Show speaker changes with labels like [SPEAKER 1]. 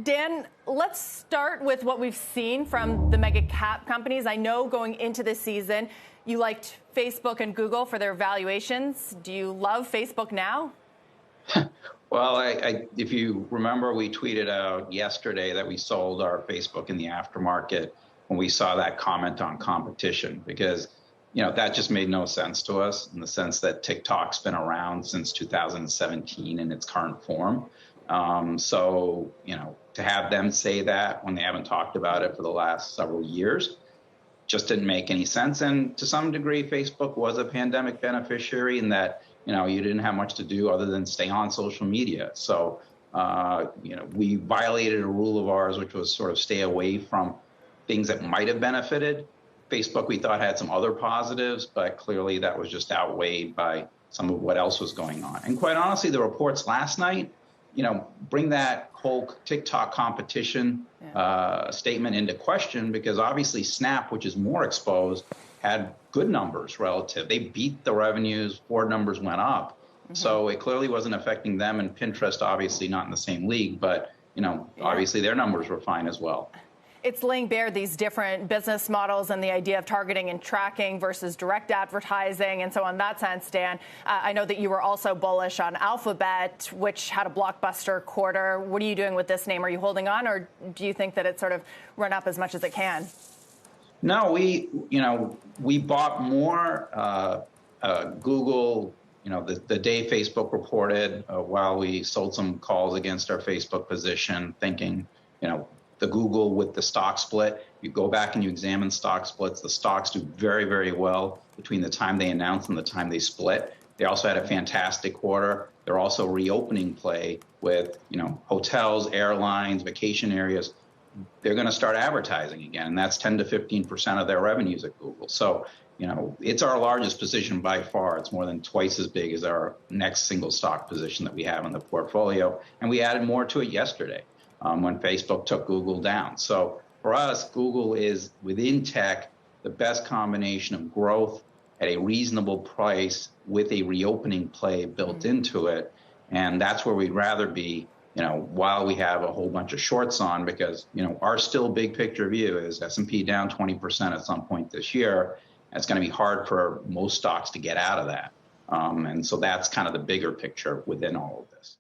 [SPEAKER 1] Dan, let's start with what we've seen from the mega cap companies. I know going into this season, you liked Facebook and Google for their valuations. Do you love Facebook now?
[SPEAKER 2] Well, if you remember, we tweeted out yesterday that we sold our Facebook in the aftermarket when we saw that comment on competition, because that just made no sense to us, in the sense that TikTok's been around since 2017 in its current form. So to have them say that when they haven't talked about it for the last several years just didn't make any sense. And to some degree, Facebook was a pandemic beneficiary in that, you didn't have much to do other than stay on social media. So, we violated a rule of ours, which was sort of stay away from things that might have benefited. Facebook, we thought, had some other positives, but clearly that was just outweighed by some of what else was going on. And quite honestly, the reports last night, bring that whole TikTok competition statement into question, because obviously Snap, which is more exposed, had good numbers relative. They beat the revenues, forward numbers went up. Mm-hmm. So it clearly wasn't affecting them, and Pinterest obviously not in the same league, but obviously their numbers were fine as well.
[SPEAKER 1] It's laying bare these different business models and the idea of targeting and tracking versus direct advertising. And so in that sense, Dan, I know that you were also bullish on Alphabet, which had a blockbuster quarter. What are you doing with this name? Are you holding on, or do you think that it's sort of run up as much as it can?
[SPEAKER 2] No, we bought more Google, the day Facebook reported, while we sold some calls against our Facebook position, thinking, the Google with the stock split. You go back and you examine stock splits. The stocks do very, very well between the time they announce and the time they split. They also had a fantastic quarter. They're also reopening play with, hotels, airlines, vacation areas. They're going to start advertising again, and that's 10 to 15% of their revenues at Google. So, it's our largest position by far. It's more than twice as big as our next single stock position that we have in the portfolio. And we added more to it yesterday when Facebook took Google down. So for us, Google is, within tech, the best combination of growth at a reasonable price with a reopening play built into it. And that's where we'd rather be, while we have a whole bunch of shorts on, because, our still big picture view is S&P down 20% at some point this year. And it's going to be hard for most stocks to get out of that. And so that's kind of the bigger picture within all of this.